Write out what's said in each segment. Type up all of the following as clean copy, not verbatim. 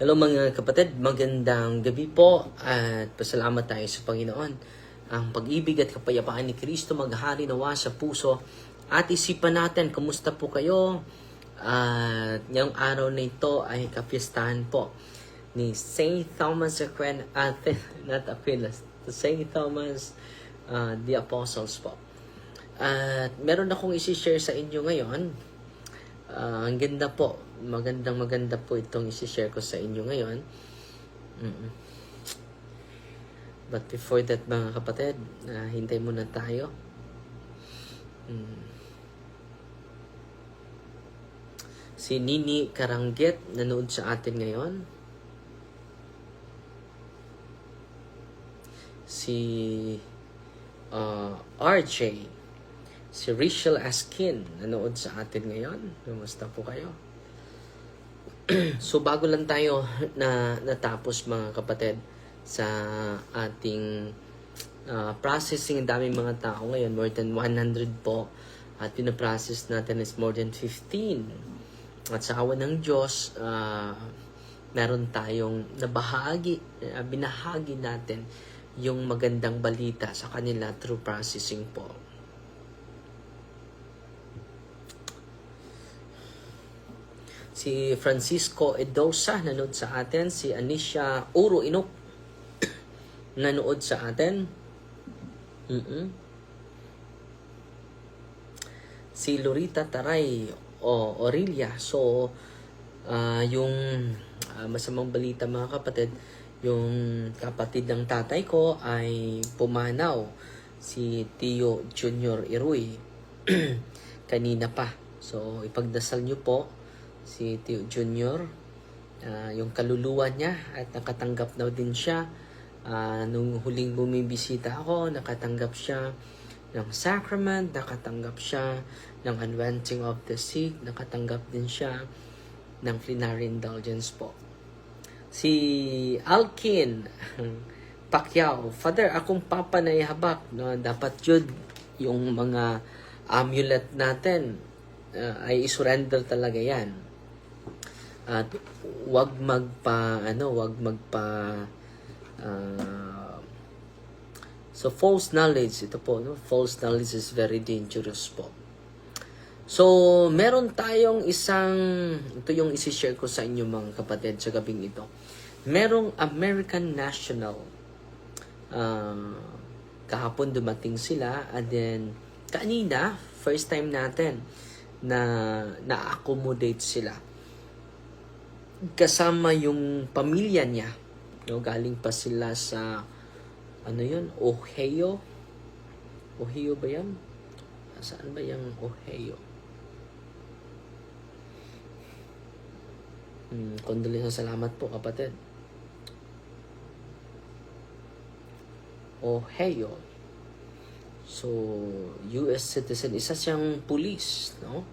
Hello mga kapatid, magandang gabi po at pasalamat tayo sa Panginoon. Ang pag-ibig at kapayapaan ni Kristo maghari nawa sa puso at isipan natin. Kumusta po kayo? At ngayong araw na ito ay kapistahan po ni Saint Thomas Aquinas, not Aquinas, Saint Thomas the Apostles po. At meron akong isi-share sa inyo ngayon. Ang ganda po. Maganda po itong isi-share ko sa inyo ngayon. But before that mga kapatid, hintay muna tayo. Si Nini Karanggit nanood sa atin ngayon. Si RJ, si Rachel Askin nanood sa atin ngayon. Kumusta po kayo? So bago lang tayo na natapos mga kapatid sa ating processing, ang daming mga tao ngayon, more than 100 po, at pinaprocess natin is more than 15. At sa awa ng Diyos, meron tayong binahagi natin yung magandang balita sa kanila through processing po. Si Francisco Edosa nanood sa atin. Si Anisha Uro Inok nanood sa atin. Si Lorita Taray Aurelia. So, yung masamang balita mga kapatid, yung kapatid ng tatay ko ay pumanaw. Si Tio Junior Iruy. Kanina pa. So, ipagdasal nyo po si Tio Junior, yung kaluluwa niya, at nakatanggap na din siya. Nung huling bumibisita ako, nakatanggap siya ng sacrament, nakatanggap siya ng anointing of the sick, nakatanggap din siya ng plenary indulgence po. Si Alkin Pacquiao, Father, akong papanayhabak, no? Dapat yun, yung mga amulet natin ay isurrender talaga yan. At wag magpa so false knowledge, ito po, no? False knowledge is very dangerous po. So meron tayong ito yung isi-share ko sa inyo mga kapatid sa gabing ito. Merong American National, kahapon dumating sila, and then kanina first time natin na-accommodate sila kasama yung pamilya niya, no? Galing pa sila sa Ohio ba yan? Saan ba yung Ohio? Condolences, salamat po kapatid. Ohio. So, US citizen, isa siyang police, no?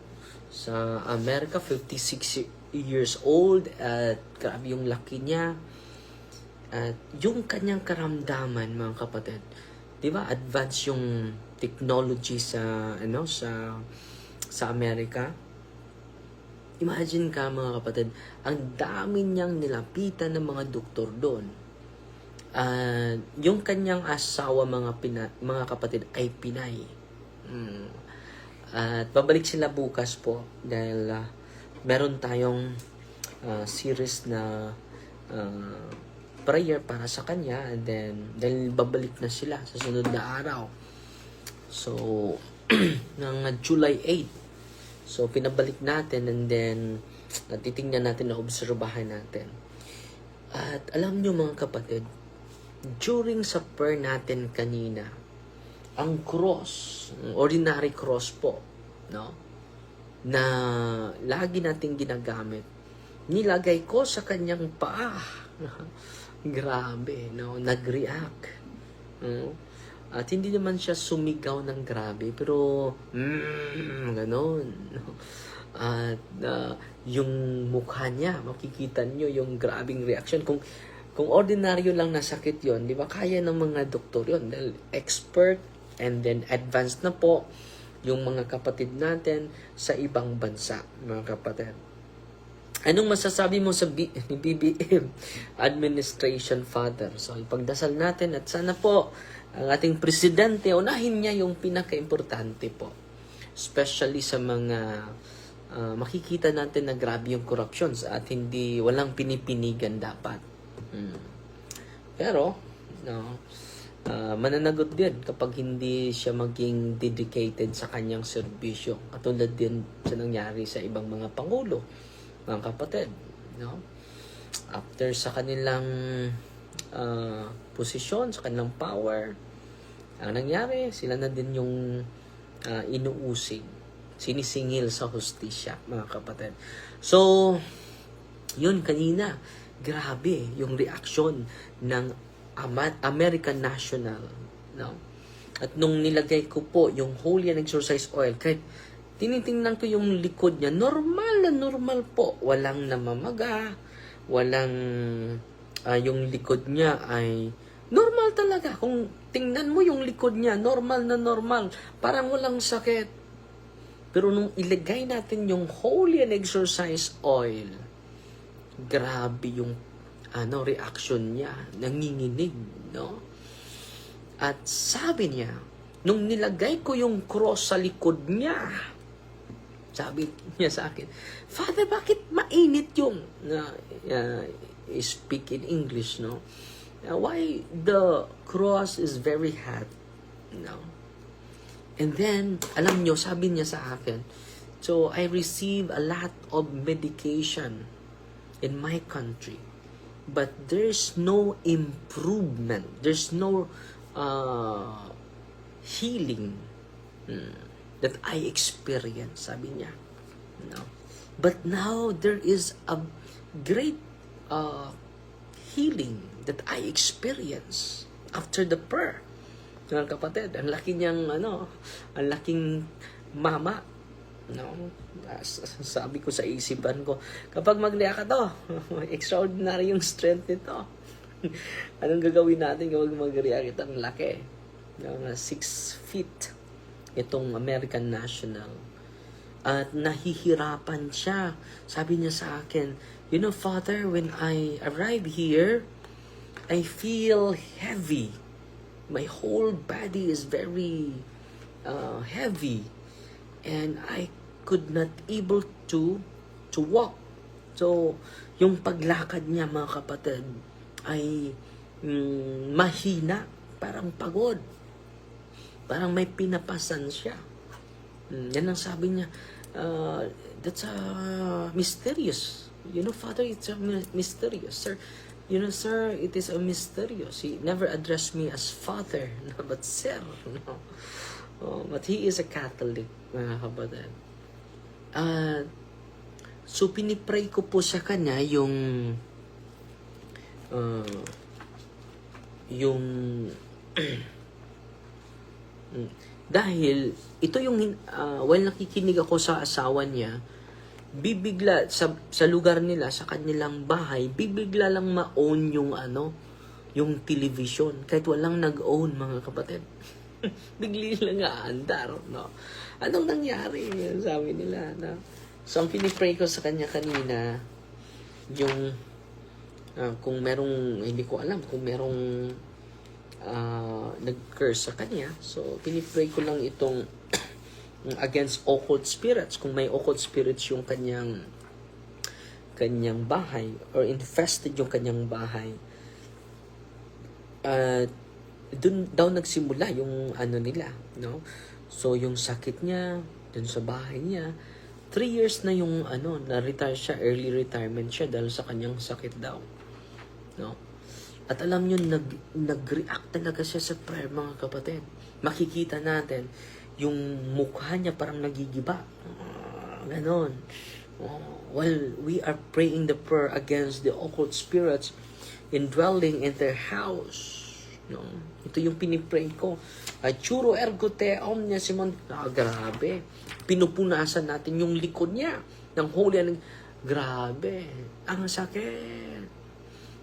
Sa Amerika, 56 years old, at grabe yung laki niya. At yung kanyang karamdaman, mga kapatid, 'di ba? Advance yung technology sa Amerika. Imagine ka mga kapatid, ang dami niyang nilapitan ng mga doktor doon. Yung kanyang asawa mga kapatid ay Pinay. At babalik sila bukas po dahil meron tayong series na prayer para sa kanya, and then dahil babalik na sila sa sunod na araw. So ng July 8. So pinabalik natin, and then natitingnan natin, na obserbahan natin. At alam nyo mga kapatid, during sa prayer natin kanina, ang cross, ordinary cross po, no, na lagi nating ginagamit, nilagay ko sa kanyang paa. Grabe, no, nag-react, no? At hindi naman siya sumigaw ng grabe, pero ganon, no? At yung mukha niya, makikita niyo yung grabing reaction. Kung ordinaryo lang na sakit yon, di ba, kaya ng mga doktor yon, dahil expert, and then advanced na po yung mga kapatid natin sa ibang bansa, mga kapatid. Anong masasabi mo sa BBM administration, Father? So, ipagdasal natin at sana po ang ating presidente, unahin niya yung pinaka-importante po. Especially sa mga makikita natin na grabe yung corruptions at walang pinipinigan dapat. Pero, no, mananagot din kapag hindi siya maging dedicated sa kanyang serbisyo. Katulad din sa nangyari sa ibang mga pangulo, mga kapatid. No? After sa kanilang posisyon, sa kanilang power, ang nangyari, sila na din yung inuusig, sinisingil sa hustisya, mga kapatid. So, yun kanina, grabe yung reaksyon ng American National, no? At nung nilagay ko po yung Holy and Exorcise Oil, kahit tinitingnan ko yung likod niya, normal na normal po. Walang namamaga, walang, yung likod niya ay normal talaga. Kung tingnan mo yung likod niya, normal na normal. Parang walang sakit. Pero nung ilagay natin yung Holy and Exorcise Oil, grabe yung reaction niya, nanginginig, no? At sabi niya, nung nilagay ko yung cross sa likod niya, sabi niya sa akin, Father, bakit mainit yung speak in English, no? Why the cross is very hot, no? And then, alam nyo, sabi niya sa akin, so I receive a lot of medication in my country, but there's no improvement, there's no healing that I experience, sabi niya. No. But now there is a great healing that I experience after the prayer. Mga kapatid, ang laki niyang ang laking mama, no? Sabi ko sa isipan ko, kapag magliya ka to, extraordinary yung strength nito. Anong gagawin natin kapag magriya kita? Ang laki. 6 feet itong American National. At nahihirapan siya. Sabi niya sa akin, you know, Father, when I arrive here, I feel heavy. My whole body is very heavy. And I could not able to walk. So, yung paglakad niya, mga kapatid, ay mahina. Parang pagod. Parang may pinapasan siya. Yan ang sabi niya. That's mysterious. You know, Father, it's a mysterious. Sir, you know, sir, it is a mysterious. He never addressed me as Father, no, but Sir. No? But he is a Catholic, mga kapatid. So, pinipray ko po sa kanya yung dahil ito yung while nakikinig ako sa asawa niya, bibigla sa lugar nila, sa kanilang bahay, bibigla lang ma-own yung yung television kahit walang nag-own, mga kapatid. Bigli lang aandar, no? Anong nangyari? Sabi nila, no? So, ang pinipray ko sa kanya kanina, yung kung merong, hindi ko alam, kung merong nag-curse sa kanya. So, pinipray ko lang itong against occult spirits. Kung may occult spirits yung kanyang bahay or infested yung kanyang bahay, dun daw nagsimula yung nila, no? So, yung sakit niya, dun sa bahay niya, 3 years na yung na-retire siya, early retirement siya dahil sa kanyang sakit daw. No? At alam nyo, nag-react talaga siya sa prayer, mga kapatid. Makikita natin, yung mukha niya parang nagigiba. Ganon. While we are praying the prayer against the occult spirits indwelling in their house. No? Ito yung pinipray ko. Churo ergo te omnia simon. Grabe. Pinupunasan natin yung likod niya ng holy. Grabe. Ang sakit.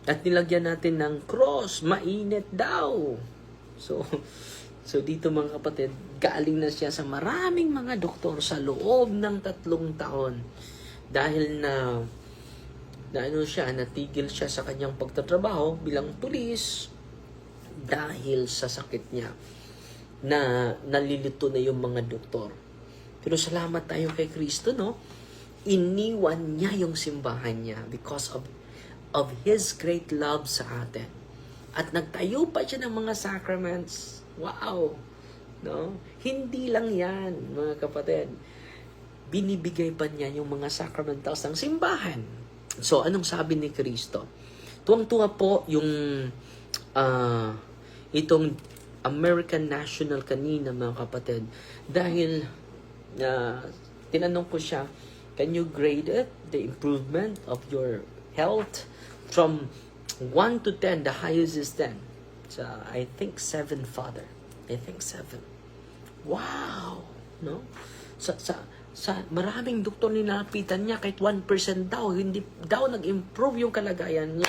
At nilagyan natin ng cross. Mainit daw. So dito, mga kapatid, galing na siya sa maraming mga doktor sa loob ng 3 taon. Dahil na na natigil siya sa kanyang pagtatrabaho bilang pulis dahil sa sakit niya na nalilito na yung mga doktor. Pero salamat tayo kay Kristo, no? Iniwan niya yung simbahan niya because of His great love sa atin. At nagtayo pa siya ng mga sacraments. Wow! No? Hindi lang yan, mga kapatid. Binibigay pa niya yung mga sacramentals ng simbahan. So, anong sabi ni Kristo? Tuwang-tuwa po yung itong American National kanina, mga kapatid. Dahil tinanong ko siya, can you grade it, the improvement of your health from 1 to 10, the highest is 10. So, I think 7, Father. I think 7. Wow! No? Sa maraming doktor nilapitan niya, kahit 1% daw, hindi daw nag-improve yung kalagayan niya.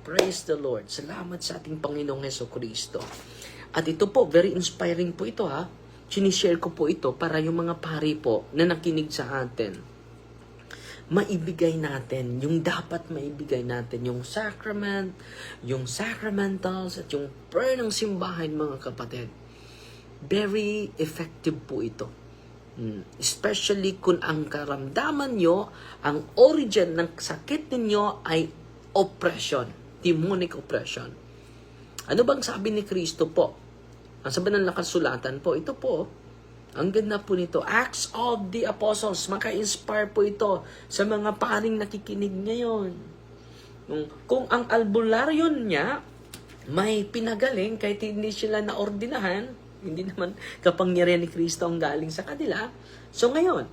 Praise the Lord. Salamat sa ating Panginoong Hesukristo. At ito po, very inspiring po ito ha. Sinishare ko po ito para yung mga pari po na nakinig sa atin, maibigay natin yung dapat maibigay natin, yung sacrament, yung sacramentals, at yung prayer ng simbahan, mga kapatid. Very effective po ito. Especially kung ang karamdaman nyo, ang origin ng sakit ninyo ay oppression, demonic oppression. Ano bang sabi ni Kristo po? Ang sabi ng nakasulatan po, ito po, ang ganda po nito, Acts of the Apostles, maka-inspire po ito sa mga paring nakikinig ngayon. Kung ang albularyon niya may pinagaling kahit hindi sila naordinahan, hindi naman kapangyarihan ni Kristo ang galing sa kanila. So ngayon,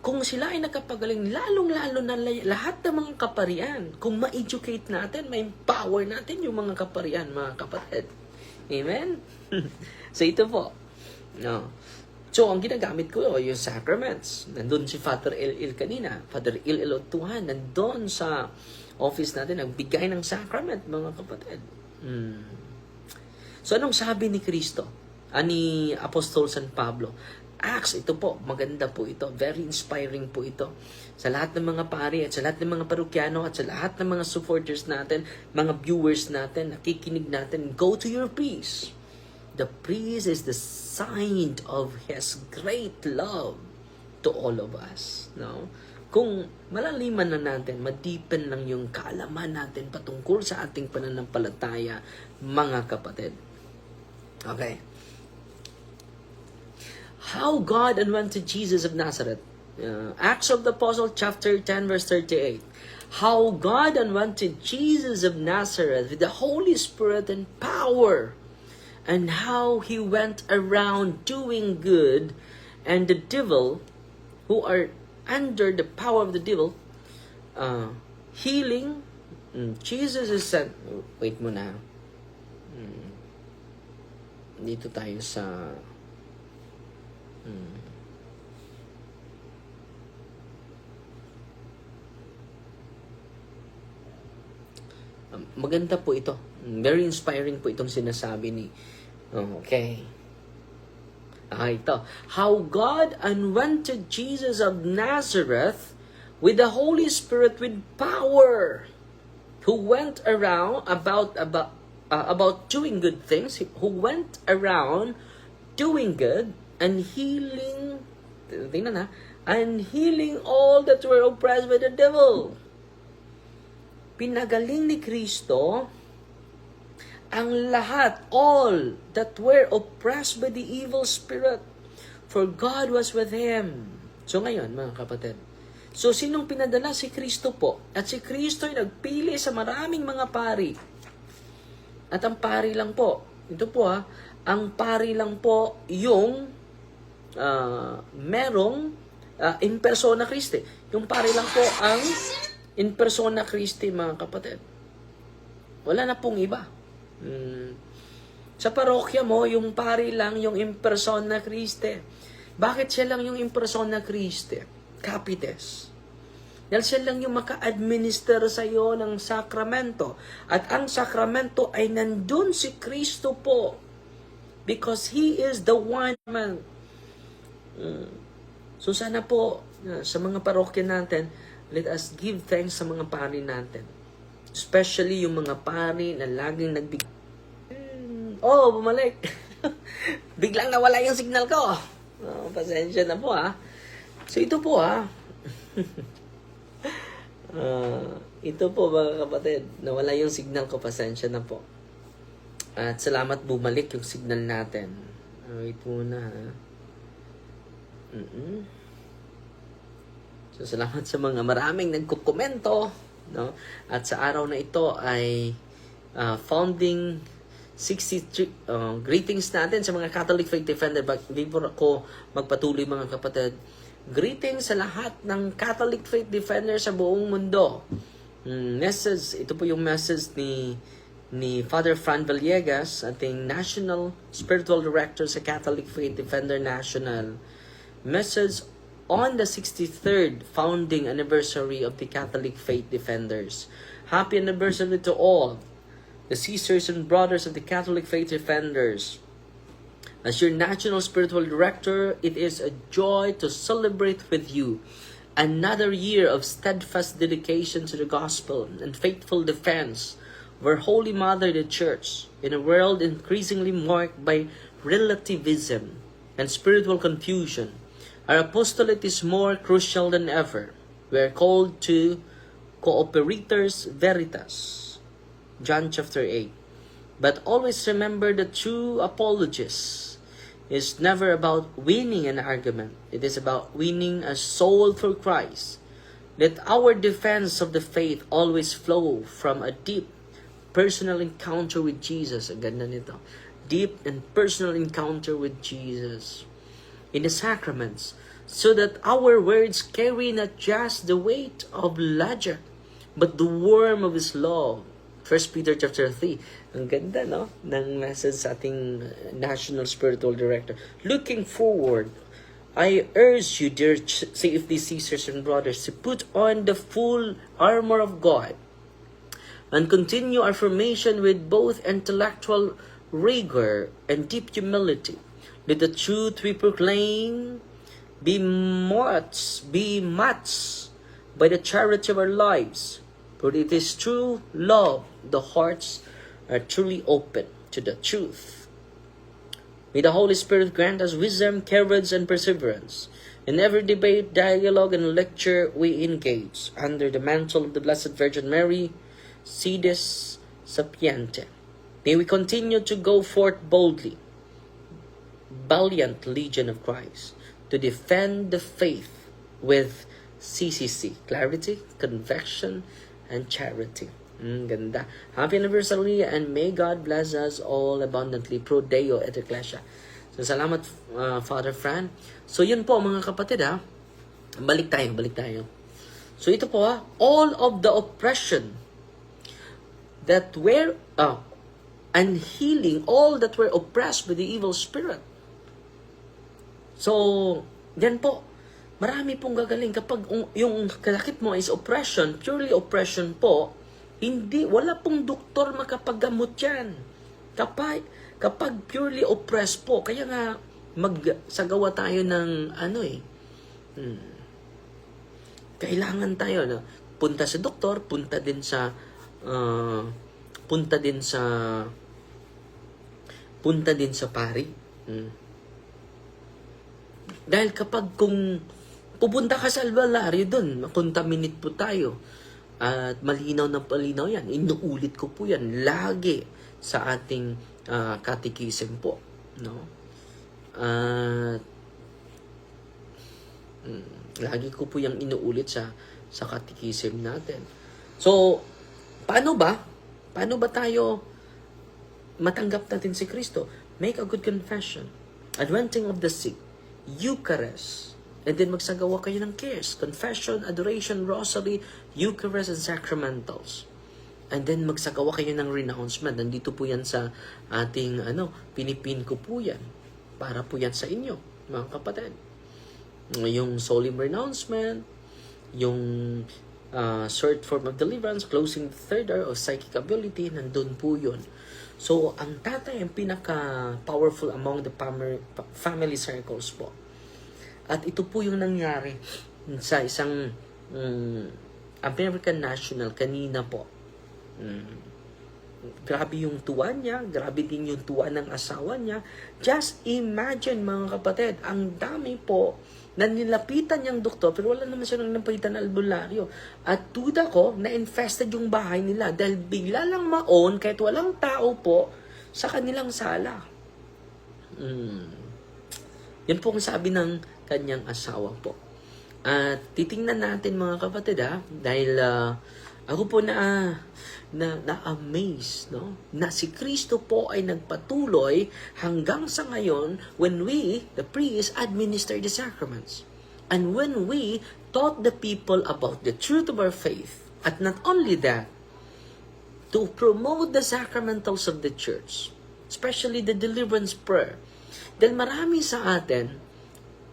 kung sila ay nakapagaling, lalong-lalo na lahat ng mga kaparian, kung ma-educate natin, ma-empower natin yung mga kaparian, mga kapatid. Amen? So ito po. No. So ang ginagamit ko yung sacraments. Nandun si Father Il kanina. Father Il Otuhan, nandun sa office natin, nagbigay ng sacrament, mga kapatid. So anong sabi ni Kristo? Ni Apostol San Pablo? Acts, ito po, maganda po ito. Very inspiring po ito. Sa lahat ng mga pari at sa lahat ng mga parokyano at sa lahat ng mga supporters natin, mga viewers natin, nakikinig natin, go to your priest. The priest is the sign of His great love to all of us. No? Kung malaliman na natin, madipen lang yung kaalaman natin patungkol sa ating pananampalataya, mga kapatid. Okay. How God anointed Jesus of Nazareth. Acts of the Apostle, chapter 10, verse 38. How God anointed Jesus of Nazareth with the Holy Spirit and power, and how He went around doing good, and the devil, who are under the power of the devil, healing. Jesus is sent. Wait muna. Dito tayo sa maganda po ito. Very inspiring po itong sinasabi ni okay. Ito. How God anointed Jesus of Nazareth with the Holy Spirit with power, who went around about doing good things, who went around doing good and healing, and healing all that were oppressed by the devil. Pinagaling ni Kristo ang lahat, all that were oppressed by the evil spirit, for God was with Him. So ngayon, mga kapatid, so sinong pinadala? Si Kristo po. At si Kristo ay nagpili sa maraming mga pari. At ang pari lang po, ito po ang pari lang po yung merong in persona Christi. Yung pari lang po ang in persona Christi, mga kapatid. Wala na pong iba. Sa parokya mo, yung pari lang yung in persona Christi. Bakit siya lang yung in persona Christi? Capites. Dahil siya lang yung maka-administer sa iyo ng sakramento. At ang sakramento ay nandun si Kristo po. Because He is the one man. So sana po, sa mga parokya natin, let us give thanks sa mga pari natin. Especially yung mga pari na laging bumalik. Biglang nawala yung signal ko. Pasensya na po ha. So ito po ha. Ito po mga kapatid. Nawala yung signal ko. Pasensya na po. At salamat bumalik yung signal natin. Wait muna ha. So salamat sa mga maraming nagkukomento, no? At sa araw na ito ay founding 63 greetings natin sa mga Catholic Faith Defender. Before ako magpatuloy mga kapatid, greetings sa lahat ng Catholic Faith Defender sa buong mundo. Message, ito po yung message ni Father Fran Villegas, ating National Spiritual Director sa Catholic Faith Defender National. Message on the 63rd founding anniversary of the Catholic Faith Defenders. Happy anniversary to all the sisters and brothers of the Catholic Faith Defenders. As your National Spiritual Director, it is a joy to celebrate with you another year of steadfast dedication to the gospel and faithful defense of our Holy Mother, the Church, in a world increasingly marked by relativism and spiritual confusion. Our apostolate is more crucial than ever. We are called to cooperators veritas. John chapter 8. But always remember that true apologists is never about winning an argument. It is about winning a soul for Christ. Let our defense of the faith always flow from a deep personal encounter with Jesus. Ang ganda nito. Deep and personal encounter with Jesus in the sacraments, so that our words carry not just the weight of logic, but the warmth of His love. 1 Peter chapter 3. Ang ganda, no? Ng message sa ating National Spiritual Director. Looking forward, I urge you, dear CFD sisters and brothers, to put on the full armor of God and continue our formation with both intellectual rigor and deep humility. Let the truth we proclaim be matched by the charity of our lives. For it is true love, the hearts are truly open to the truth. May the Holy Spirit grant us wisdom, courage, and perseverance in every debate, dialogue, and lecture we engage under the mantle of the Blessed Virgin Mary, Fides Sapiente. May we continue to go forth boldly, valiant legion of Christ, to defend the faith with CCC, clarity, conviction, and charity. Ganda. Happy anniversary and may God bless us all abundantly. Pro Deo et Ecclesia. So, salamat, Father Fran. So, yun po mga kapatid ha. Balik tayo. So, ito po ha. All of the oppression that were, and healing all that were oppressed by the evil spirit. So, yan po. Marami pong gagaling. Kapag yung sakit mo is oppression, purely oppression po, wala pong doktor makapaggamot yan. Kapag purely oppressed po, kaya nga magsagawa tayo ng kailangan tayo punta sa doktor, punta din sa pari. Dahil kapag kung pupunta ka sa albularyo doon, makontaminate po tayo. At malinaw yan. Inuulit ko po yan lagi sa ating catechism po. No? Lagi ko po yung inuulit sa catechism natin. So, paano ba tayo matanggap natin si Kristo? Make a good confession. Anointing of the sick. Eucharist. And then magsagawa kayo ng cares. Confession, adoration, rosary, Eucharist, and sacramentals. And then magsagawa kayo ng renouncement. Nandito po yan sa ating, pinipin ko po yan. Para po yan sa inyo, mga kapatid. Yung solemn renouncement, yung short form of deliverance, closing the third hour of psychic ability, nandun po yun. So, ang tatay ang pinaka-powerful among the family circles po. At ito po yung nangyari sa isang American national kanina po. Grabe yung tuwa niya, grabe din yung tuwa ng asawa niya. Just imagine mga kapatid, ang dami po na nilapitan niyang doktor pero wala naman siya nang napitan na albularyo. At tuda ko, na-infested yung bahay nila dahil bigla lang maon kahit walang tao po sa kanilang sala. Yan po ang sabi ng kanyang asawa po. At titingnan natin mga kapatid dahil ako po na-amaze, no? Na si Kristo po ay nagpatuloy hanggang sa ngayon when we, the priests, administer the sacraments. And when we taught the people about the truth of our faith, at not only that, to promote the sacramentals of the church, especially the deliverance prayer. Dahil marami sa atin,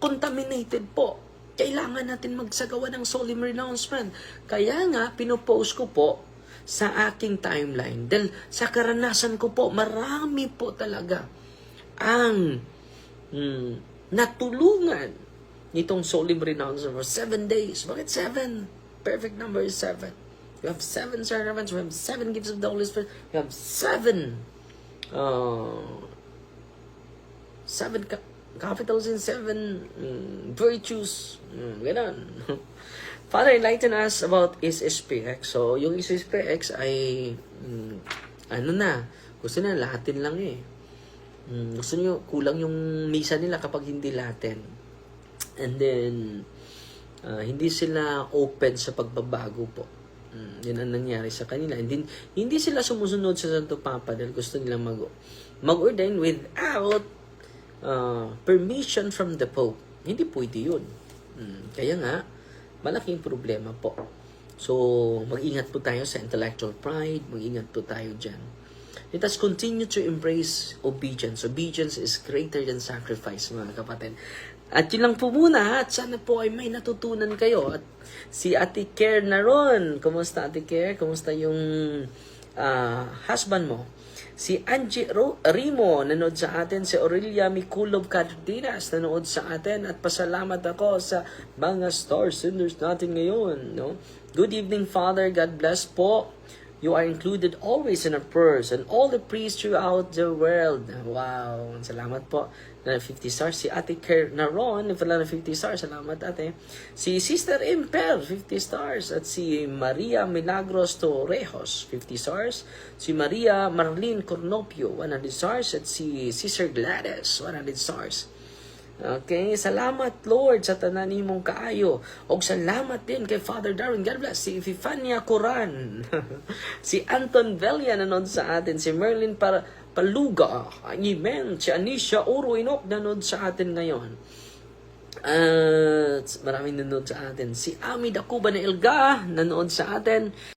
contaminated po. Kailangan natin magsagawa ng solemn renouncement. Kaya nga, pinopost ko po sa aking timeline. Dahil sa karanasan ko po, marami po talaga ang natulungan nitong solemn renouncement for 7 days. Bakit 7? Perfect number is 7. We have 7 sacraments. We have 7 gifts of the Holy Spirit. We have 7 capitals in 7 virtues. Ganon. Father, enlighten us about SSPX. So, yung SSPX ay, gusto na Latin lang eh. Gusto nyo, kulang yung misa nila kapag hindi Latin. And then, hindi sila open sa pagbabago po. Yun ang nangyari sa kanila. Hindi sila sumusunod sa Santo Papa dahil gusto nila mag-ordain without permission from the Pope. Hindi pwede yun. Kaya nga, malaking problema po. So, mag-ingat po tayo sa intellectual pride. Mag-ingat po tayo dyan. Let us continue to embrace obedience. Obedience is greater than sacrifice, mga kapatid. At yun lang po muna. At sana po ay may natutunan kayo. At si Ate Care na ron. Kumusta, Ate Care? Kumusta yung husband mo? Si Angie Rimo, nanood sa atin. Si Aurelia Mikulov Cardenas, nanood sa atin. At pasalamat ako sa mga star senders natin ngayon. No? Good evening, Father. God bless po. You are included always in our prayers and all the priests throughout the world. Wow. Salamat po. Na 50 stars. Si Ate Care Naron, wala na 50 stars. Salamat, Ate. Si Sister Imper, 50 stars. At si Maria Milagros Torrejos, 50 stars. Si Maria Marlene Cornopio, 100 stars. At si Sister Gladys, 100 stars. Okay, salamat Lord sa tanan nimong kaayo. Og salamat din kay Father Darwin. God bless. Si Ififania Coran. Si Anton Velia nanood sa atin. Si Merlin Paluga. Amen. Si Anisha Uruinok nanood sa atin ngayon. At maraming nanood sa atin. Si Ami Dakuba na Ilga nanood sa atin.